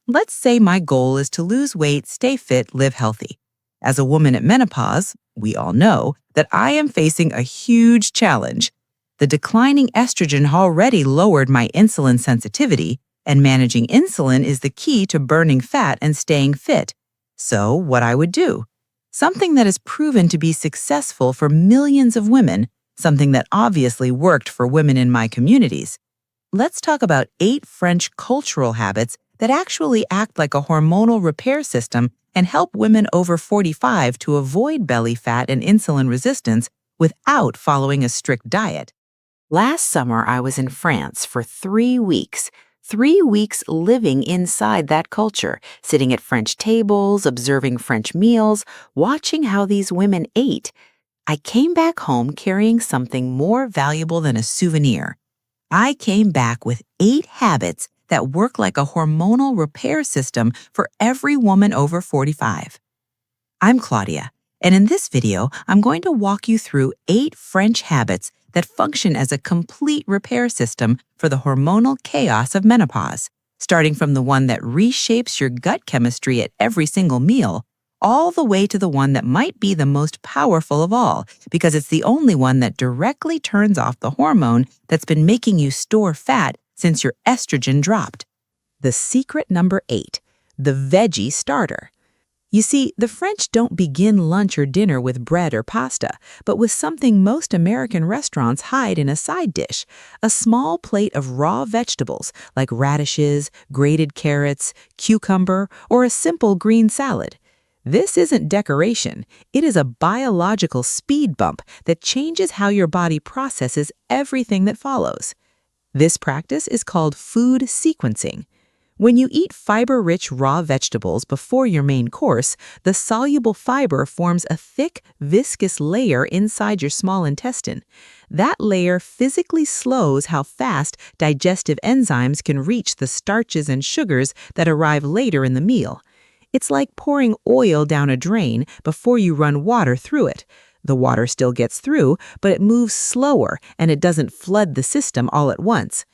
Let's say my goal is to lose weight, stay fit, live healthy. As a woman at menopause, we all know that I am facing a huge challenge. The declining estrogen already lowered my insulin sensitivity, and managing insulin is the key to burning fat and staying fit. So, what I would do? Something that has proven to be successful for millions of women, something that obviously worked for women in my communities. Let's talk about 8 French cultural habits that actually act like a hormonal repair system and help women over 45 to avoid belly fat and insulin resistance without following a strict diet. Last summer, I was in France for 3 weeks. 3 weeks living inside that culture, sitting at French tables, observing French meals, watching how these women ate. I came back home carrying something more valuable than a souvenir. I came back with 8 habits that work like a hormonal repair system for every woman over 45. I'm Claudia, and in this video, I'm going to walk you through 8 French habits that function as a complete repair system for the hormonal chaos of menopause, starting from the one that reshapes your gut chemistry at every single meal, all the way to the one that might be the most powerful of all, because it's the only one that directly turns off the hormone that's been making you store fat since your estrogen dropped. The secret number 8, the veggie starter. You see, the French don't begin lunch or dinner with bread or pasta, but with something most American restaurants hide in a side dish, a small plate of raw vegetables like radishes, grated carrots, cucumber, or a simple green salad. This isn't decoration, it is a biological speed bump that changes how your body processes everything that follows. This practice is called food sequencing. When you eat fiber-rich raw vegetables before your main course, the soluble fiber forms a thick, viscous layer inside your small intestine. That layer physically slows how fast digestive enzymes can reach the starches and sugars that arrive later in the meal. It's like pouring oil down a drain before you run water through it. The water still gets through, but it moves slower and it doesn't flood the system all at once.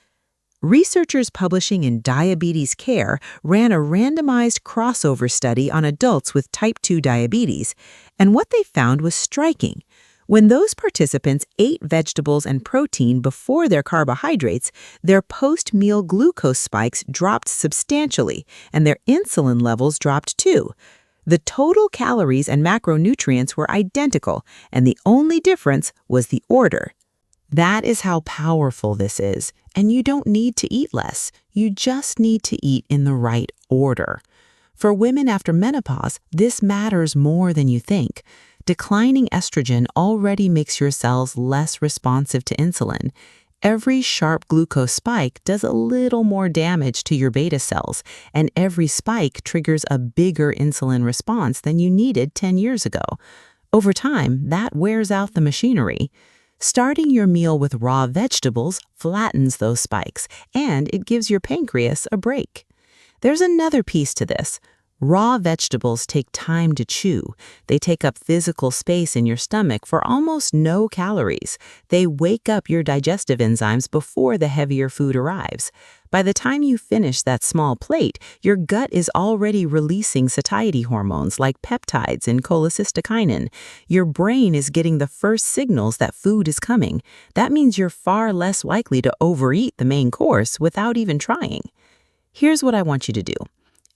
Researchers publishing in Diabetes Care ran a randomized crossover study on adults with type 2 diabetes, and what they found was striking. When those participants ate vegetables and protein before their carbohydrates, their post-meal glucose spikes dropped substantially, and their insulin levels dropped too. The total calories and macronutrients were identical, and the only difference was the order. That is how powerful this is, and you don't need to eat less. You just need to eat in the right order. For women after menopause, this matters more than you think. Declining estrogen already makes your cells less responsive to insulin. Every sharp glucose spike does a little more damage to your beta cells, and every spike triggers a bigger insulin response than you needed 10 years ago. Over time, that wears out the machinery. Starting your meal with raw vegetables flattens those spikes, and it gives your pancreas a break. There's another piece to this. Raw vegetables take time to chew. They take up physical space in your stomach for almost no calories. They wake up your digestive enzymes before the heavier food arrives. By the time you finish that small plate, your gut is already releasing satiety hormones like peptides and cholecystokinin. Your brain is getting the first signals that food is coming. That means you're far less likely to overeat the main course without even trying. Here's what I want you to do.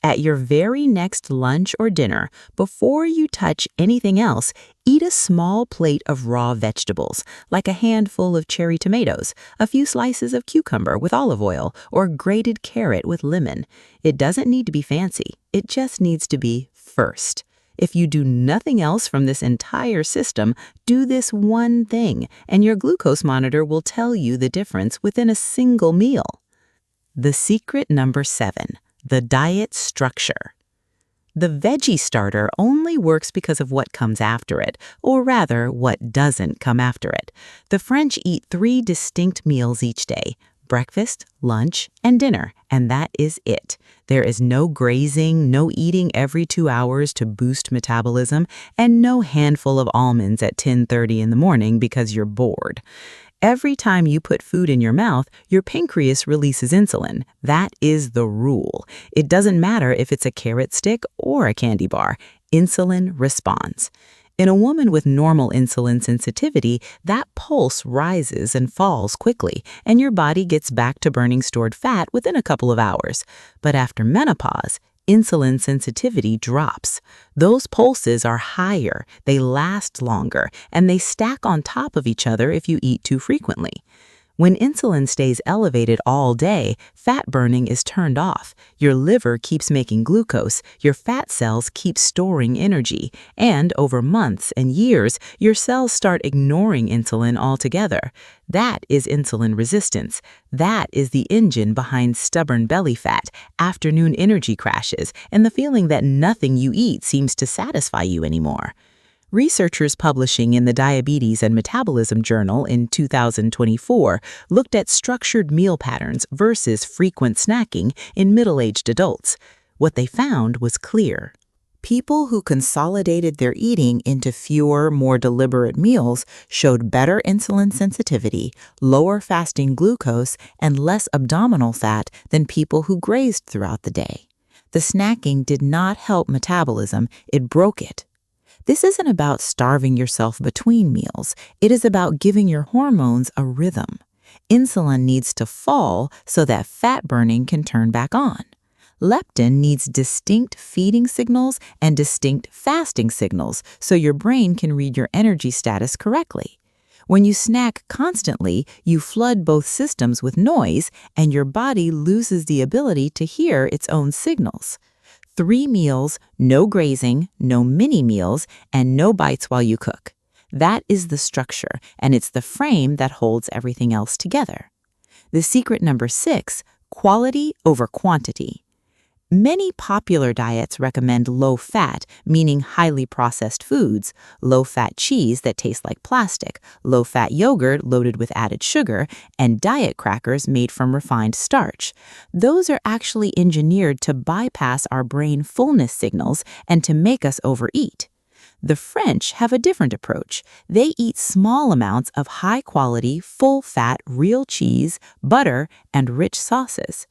At your very next lunch or dinner, before you touch anything else, eat a small plate of raw vegetables, like a handful of cherry tomatoes, a few slices of cucumber with olive oil, or grated carrot with lemon. It doesn't need to be fancy. It just needs to be first. If you do nothing else from this entire system, do this one thing, and your glucose monitor will tell you the difference within a single meal. The secret number 7. The diet structure. The veggie starter only works because of what comes after it, or rather, what doesn't come after it. The French eat 3 distinct meals each day: breakfast, lunch, and dinner, and that is it. There is no grazing, no eating every 2 hours to boost metabolism, and no handful of almonds at 10:30 in the morning because you're bored. Every time you put food in your mouth, your pancreas releases insulin. That is the rule. It doesn't matter if it's a carrot stick or a candy bar. Insulin responds. In a woman with normal insulin sensitivity, that pulse rises and falls quickly, and your body gets back to burning stored fat within a couple of hours. But after menopause, insulin sensitivity drops. Those pulses are higher, they last longer, and they stack on top of each other if you eat too frequently. When insulin stays elevated all day, fat burning is turned off. Your liver keeps making glucose, your fat cells keep storing energy, and over months and years, your cells start ignoring insulin altogether. That is insulin resistance. That is the engine behind stubborn belly fat, afternoon energy crashes, and the feeling that nothing you eat seems to satisfy you anymore. Researchers publishing in the Diabetes and Metabolism Journal in 2024 looked at structured meal patterns versus frequent snacking in middle-aged adults. What they found was clear. People who consolidated their eating into fewer, more deliberate meals showed better insulin sensitivity, lower fasting glucose, and less abdominal fat than people who grazed throughout the day. The snacking did not help metabolism, it broke it. This isn't about starving yourself between meals. It is about giving your hormones a rhythm. Insulin needs to fall so that fat burning can turn back on. Leptin needs distinct feeding signals and distinct fasting signals so your brain can read your energy status correctly. When you snack constantly, you flood both systems with noise, and your body loses the ability to hear its own signals. 3 meals, no grazing, no mini meals, and no bites while you cook. That is the structure, and it's the frame that holds everything else together. The secret number 6, quality over quantity. Many popular diets recommend low-fat, meaning highly processed foods, low-fat cheese that tastes like plastic, low-fat yogurt loaded with added sugar, and diet crackers made from refined starch. Those are actually engineered to bypass our brain fullness signals and to make us overeat. The French have a different approach. They eat small amounts of high-quality, full-fat, real cheese, butter, and rich sauces.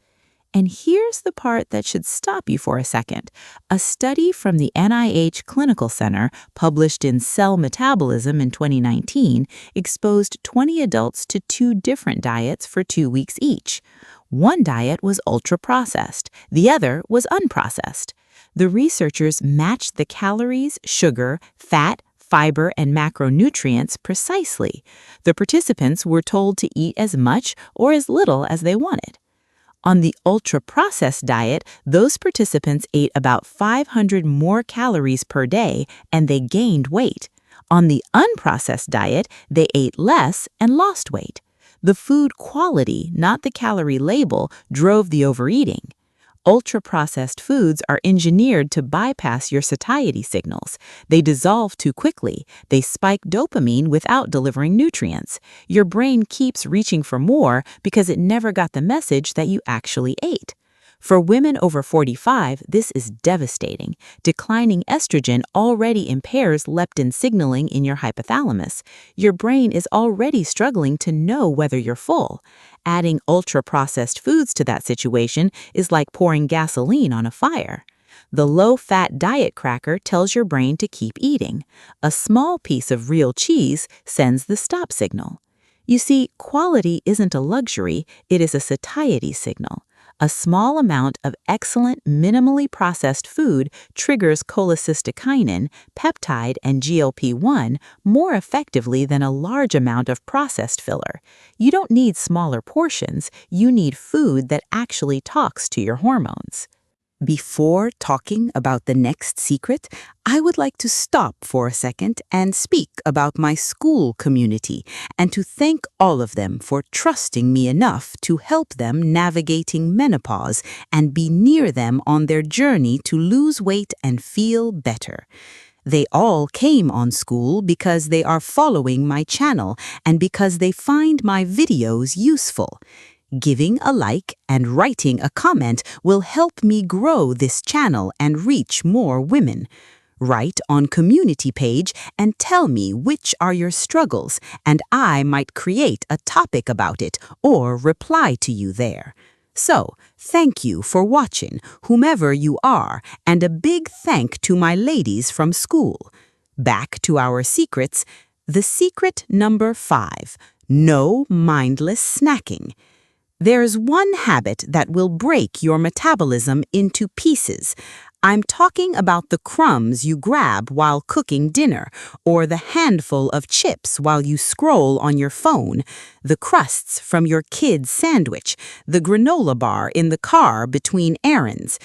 And here's the part that should stop you for a second. A study from the NIH Clinical Center, published in Cell Metabolism in 2019, exposed 20 adults to 2 different diets for 2 weeks each. One diet was ultra-processed, the other was unprocessed. The researchers matched the calories, sugar, fat, fiber, and macronutrients precisely. The participants were told to eat as much or as little as they wanted. On the ultra-processed diet, those participants ate about 500 more calories per day, and they gained weight. On the unprocessed diet, they ate less and lost weight. The food quality, not the calorie label, drove the overeating. Ultra-processed foods are engineered to bypass your satiety signals. They dissolve too quickly. They spike dopamine without delivering nutrients. Your brain keeps reaching for more because it never got the message that you actually ate. For women over 45, this is devastating. Declining estrogen already impairs leptin signaling in your hypothalamus. Your brain is already struggling to know whether you're full. Adding ultra-processed foods to that situation is like pouring gasoline on a fire. The low-fat diet cracker tells your brain to keep eating. A small piece of real cheese sends the stop signal. You see, quality isn't a luxury, it is a satiety signal. A small amount of excellent, minimally processed food triggers cholecystokinin, peptide, and GLP-1 more effectively than a large amount of processed filler. You don't need smaller portions, you need food that actually talks to your hormones. Before talking about the next secret, I would like to stop for a second and speak about my school community and to thank all of them for trusting me enough to help them navigating menopause and be near them on their journey to lose weight and feel better. They all came on school because they are following my channel and because they find my videos useful. Giving a like and writing a comment will help me grow this channel and reach more women. Write on community page and tell me which are your struggles, and I might create a topic about it or reply to you there. So, thank you for watching, whomever you are, and a big thank to my ladies from school. Back to our secrets. The secret number 5, no mindless snacking. There's one habit that will break your metabolism into pieces. I'm talking about the crumbs you grab while cooking dinner, or the handful of chips while you scroll on your phone, the crusts from your kid's sandwich, the granola bar in the car between errands.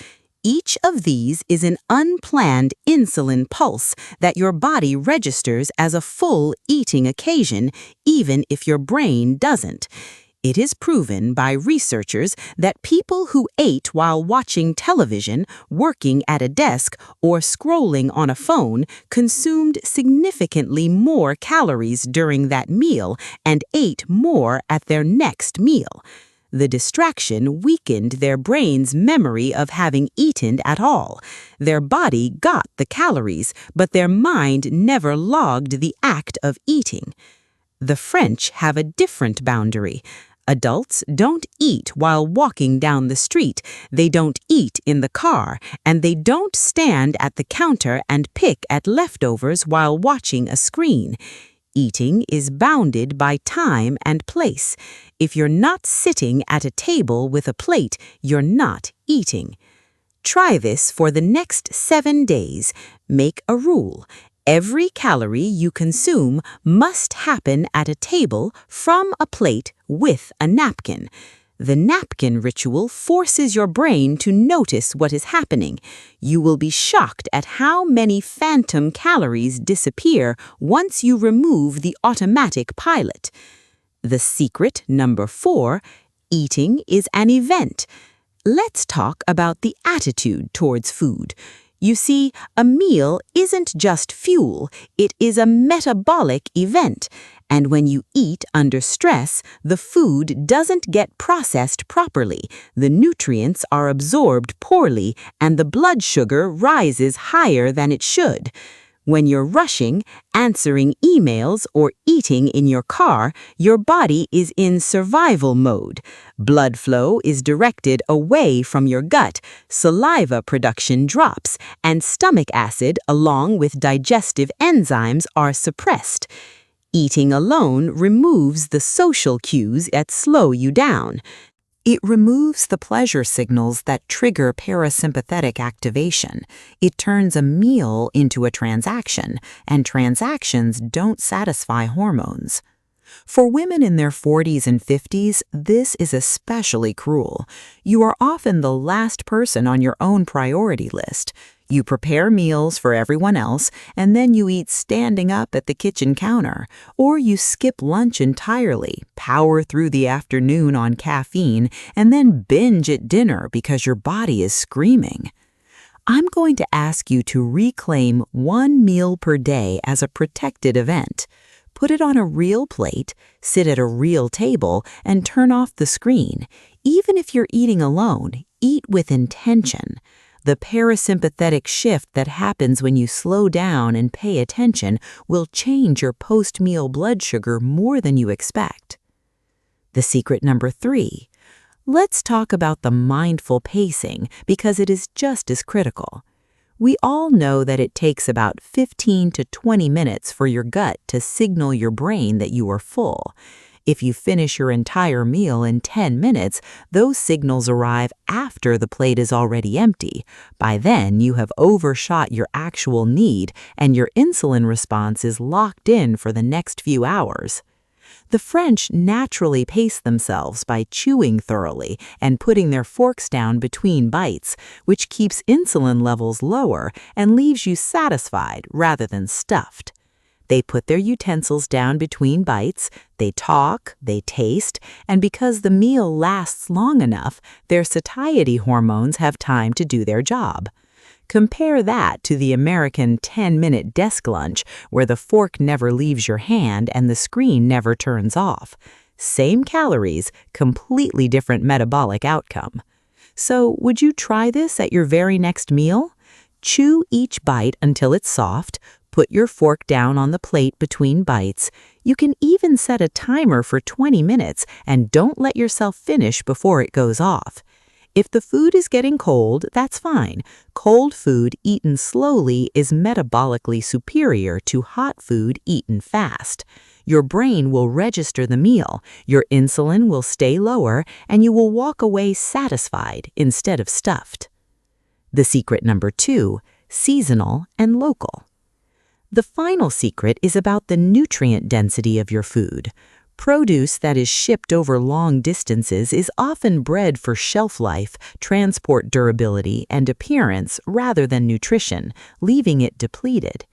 Each of these is an unplanned insulin pulse that your body registers as a full eating occasion, even if your brain doesn't. It is proven by researchers that people who ate while watching television, working at a desk, or scrolling on a phone consumed significantly more calories during that meal and ate more at their next meal. The distraction weakened their brain's memory of having eaten at all. Their body got the calories, but their mind never logged the act of eating. The French have a different boundary. Adults don't eat while walking down the street, they don't eat in the car, and they don't stand at the counter and pick at leftovers while watching a screen. Eating is bounded by time and place. If you're not sitting at a table with a plate, you're not eating. Try this for the next 7 days. Make a rule. Every calorie you consume must happen at a table from a plate with a napkin. The napkin ritual forces your brain to notice what is happening. You will be shocked at how many phantom calories disappear once you remove the automatic pilot. The secret number 4, eating is an event. Let's talk about the attitude towards food. You see, a meal isn't just fuel, it is a metabolic event. And when you eat under stress, the food doesn't get processed properly, the nutrients are absorbed poorly, and the blood sugar rises higher than it should. When you're rushing, answering emails, or eating in your car, your body is in survival mode. Blood flow is directed away from your gut, saliva production drops, and stomach acid along with digestive enzymes are suppressed. Eating alone removes the social cues that slow you down. It removes the pleasure signals that trigger parasympathetic activation. It turns a meal into a transaction, and transactions don't satisfy hormones. For women in their 40s and 50s, this is especially cruel. You are often the last person on your own priority list. You prepare meals for everyone else, and then you eat standing up at the kitchen counter. Or you skip lunch entirely, power through the afternoon on caffeine, and then binge at dinner because your body is screaming. I'm going to ask you to reclaim 1 meal per day as a protected event. Put it on a real plate, sit at a real table, and turn off the screen. Even if you're eating alone, eat with intention. The parasympathetic shift that happens when you slow down and pay attention will change your post-meal blood sugar more than you expect. The secret number 3. Let's talk about the mindful pacing because it is just as critical. We all know that it takes about 15 to 20 minutes for your gut to signal your brain that you are full. If you finish your entire meal in 10 minutes, those signals arrive after the plate is already empty. By then, you have overshot your actual need, and your insulin response is locked in for the next few hours. The French naturally pace themselves by chewing thoroughly and putting their forks down between bites, which keeps insulin levels lower and leaves you satisfied rather than stuffed. They put their utensils down between bites, they talk, they taste, and because the meal lasts long enough, their satiety hormones have time to do their job. Compare that to the American 10-minute desk lunch where the fork never leaves your hand and the screen never turns off. Same calories, completely different metabolic outcome. So, would you try this at your very next meal? Chew each bite until it's soft. Put your fork down on the plate between bites. You can even set a timer for 20 minutes and don't let yourself finish before it goes off. If the food is getting cold, that's fine. Cold food eaten slowly is metabolically superior to hot food eaten fast. Your brain will register the meal, your insulin will stay lower, and you will walk away satisfied instead of stuffed. The secret number 2, seasonal and local. The final secret is about the nutrient density of your food. Produce that is shipped over long distances is often bred for shelf life, transport durability, and appearance rather than nutrition, leaving it depleted.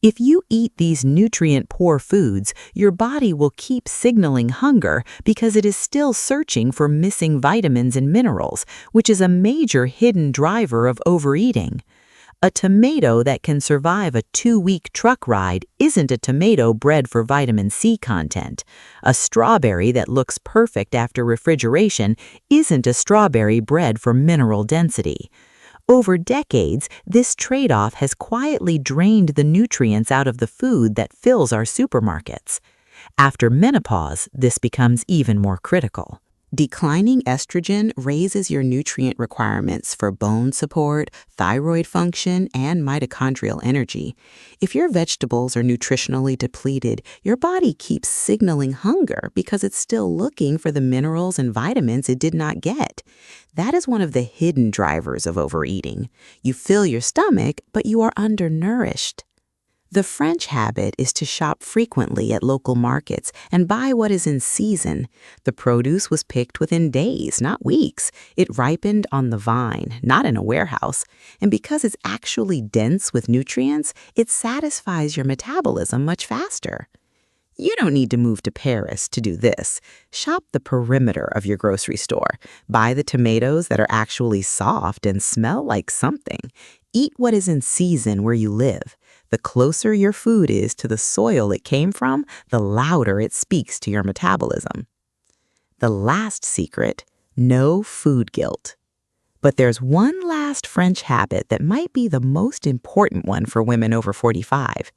If you eat these nutrient-poor foods, your body will keep signaling hunger because it is still searching for missing vitamins and minerals, which is a major hidden driver of overeating. A tomato that can survive a 2-week truck ride isn't a tomato bred for vitamin C content. A strawberry that looks perfect after refrigeration isn't a strawberry bred for mineral density. Over decades, this trade-off has quietly drained the nutrients out of the food that fills our supermarkets. After menopause, this becomes even more critical. Declining estrogen raises your nutrient requirements for bone support, thyroid function, and mitochondrial energy. If your vegetables are nutritionally depleted, your body keeps signaling hunger because it's still looking for the minerals and vitamins it did not get. That is one of the hidden drivers of overeating. You fill your stomach, but you are undernourished. The French habit is to shop frequently at local markets and buy what is in season. The produce was picked within days, not weeks. It ripened on the vine, not in a warehouse. And because it's actually dense with nutrients, it satisfies your metabolism much faster. You don't need to move to Paris to do this. Shop the perimeter of your grocery store. Buy the tomatoes that are actually soft and smell like something. Eat what is in season where you live. The closer your food is to the soil it came from, the louder it speaks to your metabolism. The last secret, no food guilt. But there's one last French habit that might be the most important one for women over 45.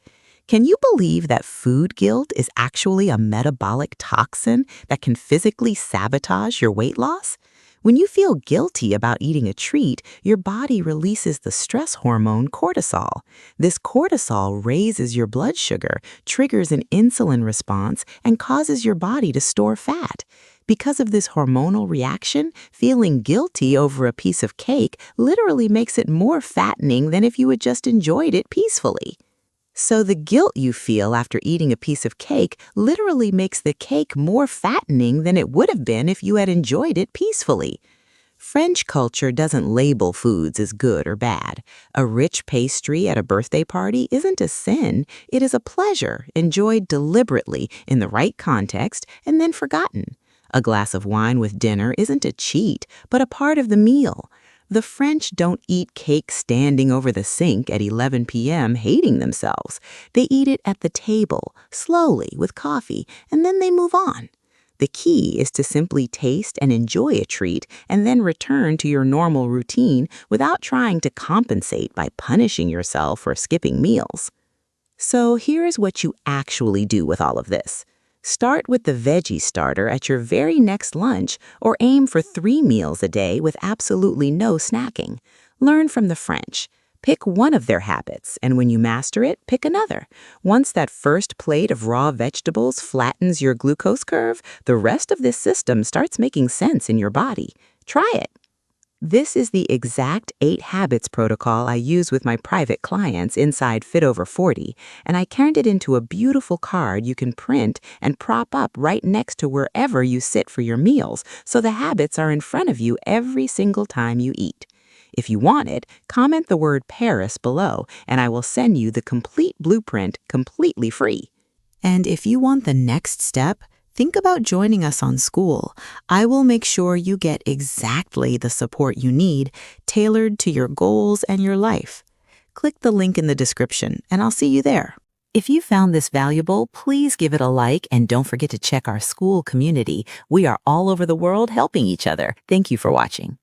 Can you believe that food guilt is actually a metabolic toxin that can physically sabotage your weight loss? When you feel guilty about eating a treat, your body releases the stress hormone cortisol. This cortisol raises your blood sugar, triggers an insulin response, and causes your body to store fat. Because of this hormonal reaction, feeling guilty over a piece of cake literally makes it more fattening than if you had just enjoyed it peacefully. So the guilt you feel after eating a piece of cake literally makes the cake more fattening than it would have been if you had enjoyed it peacefully. French culture doesn't label foods as good or bad. A rich pastry at a birthday party isn't a sin, it is a pleasure enjoyed deliberately in the right context and then forgotten. A glass of wine with dinner isn't a cheat, but a part of the meal. The French don't eat cake standing over the sink at 11 p.m. hating themselves. They eat it at the table, slowly, with coffee, and then they move on. The key is to simply taste and enjoy a treat and then return to your normal routine without trying to compensate by punishing yourself or skipping meals. So here is what you actually do with all of this. Start with the veggie starter at your very next lunch or aim for 3 meals a day with absolutely no snacking. Learn from the French. Pick one of their habits, and when you master it, pick another. Once that first plate of raw vegetables flattens your glucose curve, the rest of this system starts making sense in your body. Try it. This is the exact 8 habits protocol I use with my private clients inside Fit Over 40, and I turned it into a beautiful card you can print and prop up right next to wherever you sit for your meals, so the habits are in front of you every single time you eat. If you want it, comment the word Paris below, and I will send you the complete blueprint completely free. And if you want the next step, think about joining us on School. I will make sure you get exactly the support you need, tailored to your goals and your life. Click the link in the description, and I'll see you there. If you found this valuable, please give it a like, and don't forget to check our School community. We are all over the world helping each other. Thank you for watching.